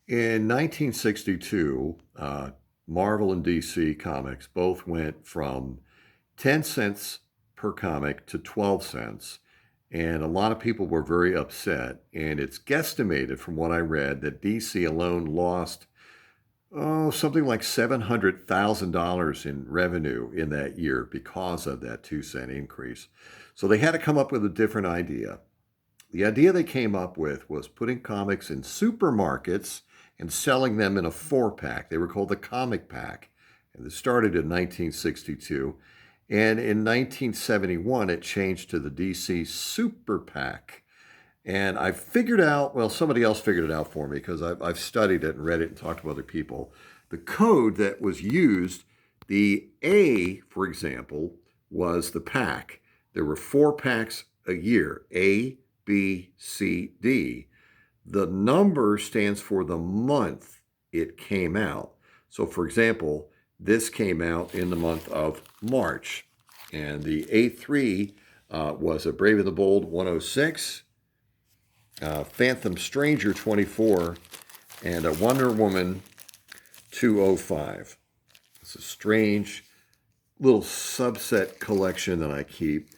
In 1962, Marvel and DC Comics both went from 10 cents per comic to 12 cents. And a lot of people were very upset. And it's guesstimated from what I read that DC alone lost, something like $700,000 in revenue in that year because of that 2-cent increase. So they had to come up with a different idea. The idea they came up with was putting comics in supermarkets and selling them in a 4-pack. They were called the comic pack. And it started in 1962. And in 1971, it changed to the DC Super Pac. And I figured out, well, somebody else figured it out for me because I've studied it and read it and talked to other people. The code that was used, the A, for example, was the pack. There were 4 packs a year, A, B, C, D. The number stands for the month it came out. So, for example, this came out in the month of March. And the A3 was a Brave and the Bold 106, Phantom Stranger 24, and a Wonder Woman 205. It's a strange little subset collection that I keep.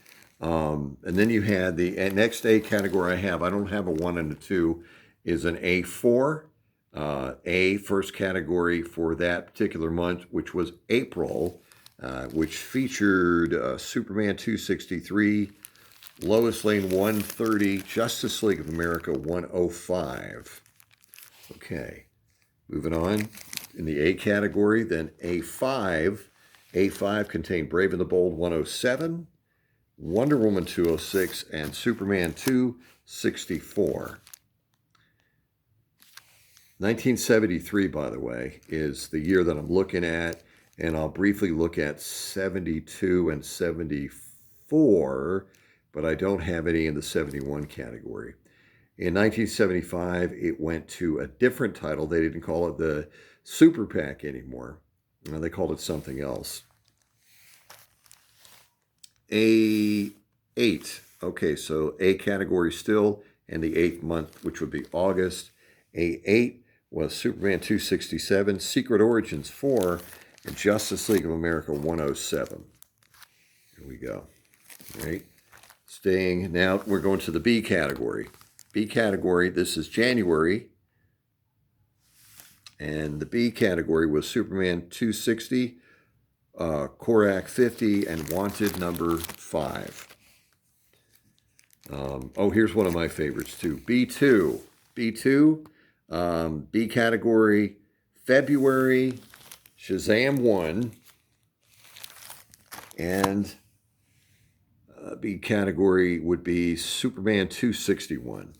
And then you had the next A category I don't have a 1 and a 2, is an A4. A first category for that particular month, which was April, which featured Superman 263, Lois Lane 130, Justice League of America 105. Okay, moving on. In the A category, then A5. A5 contained Brave and the Bold 107, Wonder Woman 206, and Superman 264. 1973, by the way, is the year that I'm looking at, and I'll briefly look at 72 and 74, but I don't have any in the 71 category. In 1975, it went to a different title. They didn't call it the Super Pac anymore. They called it something else. A8. Okay, so A category still, and the 8th month, which would be August. A8 was Superman 267, Secret Origins 4, and Justice League of America 107. Here we go. All right. Staying, now we're going to the B category. B category, this is January. And the B category was Superman 260, Korak 50, and Wanted number 5. Here's one of my favorites too. B2. B2, B category, February, Shazam 1, and B category would be Superman 261.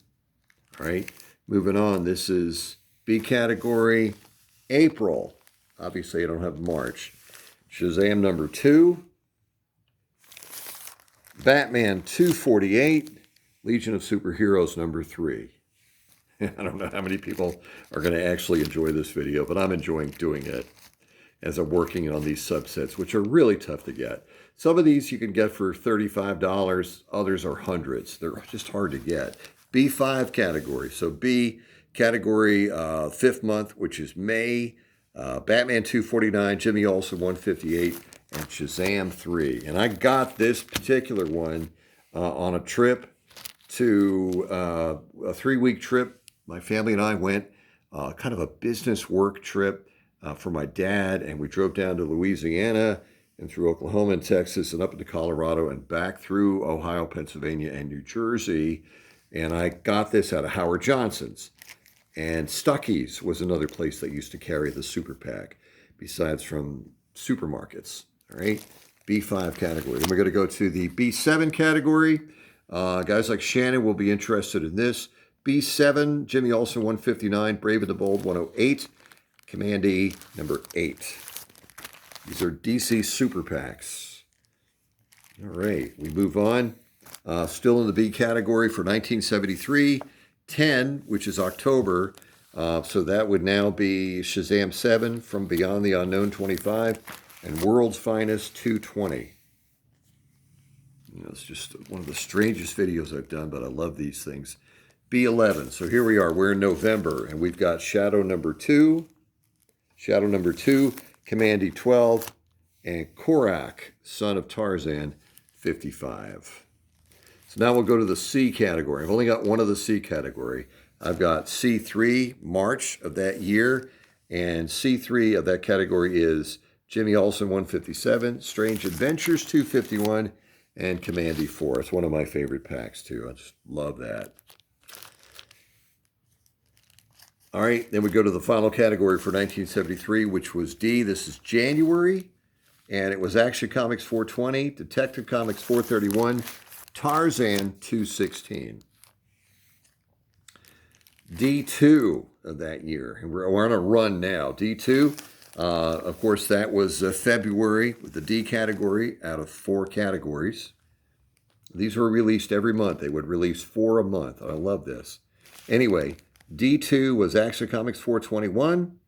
All right, moving on. This is B category, April. Obviously, I don't have March. Shazam number 2, Batman 248, Legion of Superheroes number 3. I don't know how many people are going to actually enjoy this video, but I'm enjoying doing it as I'm working on these subsets, which are really tough to get. Some of these you can get for $35, others are hundreds. They're just hard to get. B5 category. So B category, 5th month, which is May, Batman 249, Jimmy Olsen 158, and Shazam 3. And I got this particular one on a trip to a 3-week trip. My family and I went, kind of a business work trip for my dad, and we drove down to Louisiana and through Oklahoma and Texas and up into Colorado and back through Ohio, Pennsylvania, and New Jersey. And I got this out of Howard Johnson's. And Stucky's was another place that used to carry the Super Pac, besides from supermarkets. All right, B5 category. Then we're going to go to the B7 category. Guys like Shannon will be interested in this. B7, Jimmy Olsen 159, Brave and the Bold 108, Commandy number 8. These are DC Super Pacs. All right, we move on. Still in the B category for 1973, 10, which is October. So that would now be Shazam 7, From Beyond the Unknown 25, and World's Finest 220. It's just one of the strangest videos I've done, but I love these things. B11. So here we are. We're in November, and we've got Shadow number 2, Commandy 12, and Korak, son of Tarzan, 55. So now we'll go to the C category. I've only got one of the C category. I've got C3, March of that year, and C3 of that category is Jimmy Olsen, 157, Strange Adventures, 251, and Commandy 4. It's one of my favorite packs, too. I just love that. All right, then we go to the final category for 1973, which was D. This is January, and it was Action Comics 420, Detective Comics 431, Tarzan 216. D2 of that year, and we're on a run now. D2, of course, that was February with the D category out of 4 categories. These were released every month. They would release 4 a month. I love this. Anyway, D2 was Action Comics 421,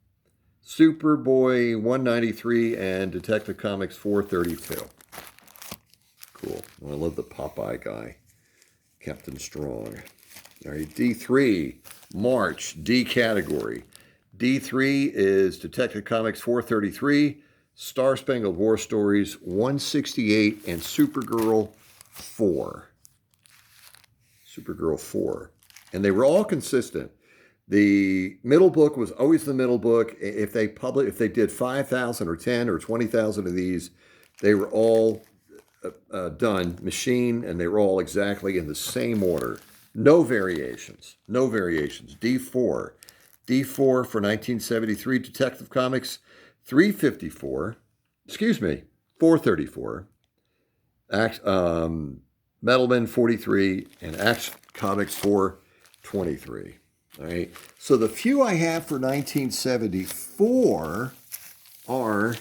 Superboy 193, and Detective Comics 432. Cool. Well, I love the Popeye guy, Captain Strong. All right, D3, March, D category. D3 is Detective Comics 433, Star Spangled War Stories 168, and Supergirl 4. Supergirl 4. And they were all consistent. The middle book was always the middle book. If they did 5,000 or 10 or 20,000 of these, they were all done, machine, and they were all exactly in the same order. No variations. No variations. D4. D4 for 1973 Detective Comics 354. Excuse me, 434. Metalman 43 and Action Comics 423. All right. So the few I have for 1974 are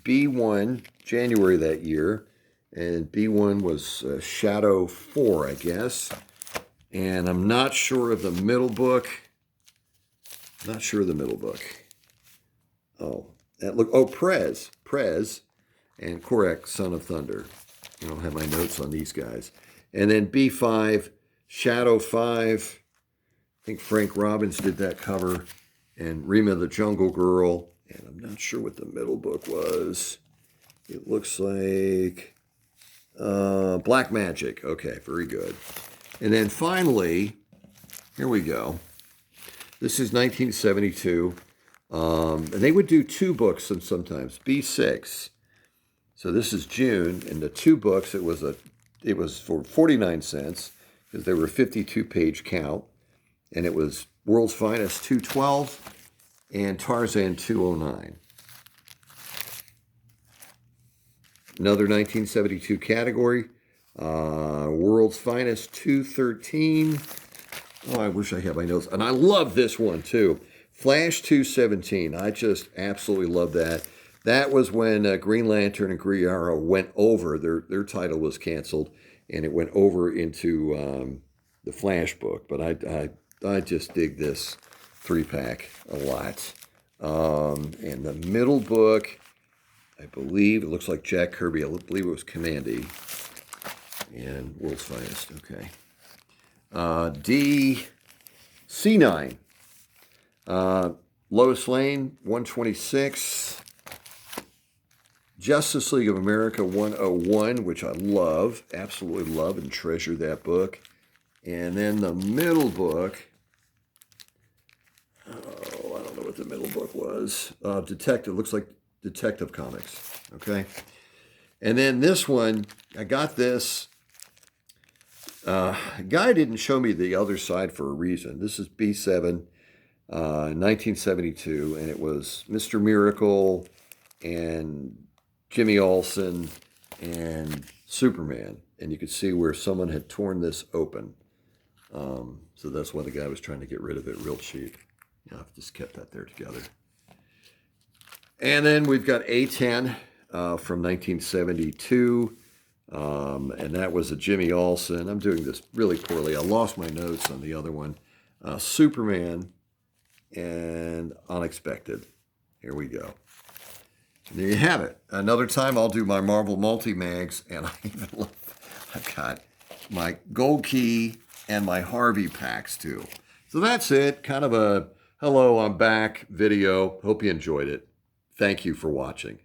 B1, January that year, and B1 was Shadow 4, I guess. And I'm not sure of the middle book. Not sure of the middle book. Oh, Prez, and Korak, Son of Thunder. I don't have my notes on these guys. And then B5, Shadow 5. I think Frank Robbins did that cover. And Rima the Jungle Girl. And I'm not sure what the middle book was. It looks like Black Magic. Okay, very good. And then finally, here we go. This is 1972. And they would do 2 books sometimes. B6. So this is June, and the 2 books, it was for 49 cents, because they were a 52-page count, and it was World's Finest 212 and Tarzan 209. Another 1972 category, World's Finest 213. Oh, I wish I had my notes. And I love this one, too. Flash 217. I just absolutely love that. That was when Green Lantern and Green Arrow went over. Their title was canceled, and it went over into the Flash book. But I just dig this 3-pack a lot. And the middle book, I believe, it looks like Jack Kirby. I believe it was Commandy and World's Finest. Okay. C9. Lois Lane, 126. Justice League of America 101, which I love, absolutely love and treasure that book. And then the middle book, I don't know what the middle book was. Detective, looks like Detective Comics, okay? And then this one, I got this. A guy didn't show me the other side for a reason. This is B7, 1972, and it was Mr. Miracle and Jimmy Olsen and Superman. And you could see where someone had torn this open. So that's why the guy was trying to get rid of it real cheap. Yeah, I've just kept that there together. And then we've got A10 from 1972. And that was a Jimmy Olsen. I'm doing this really poorly. I lost my notes on the other one. Superman and Unexpected. Here we go. There you have it. Another time I'll do my Marvel multi-mags, and I've got my Gold Key and my Harvey packs too. So that's it. Kind of a hello, I'm back video. Hope you enjoyed it. Thank you for watching.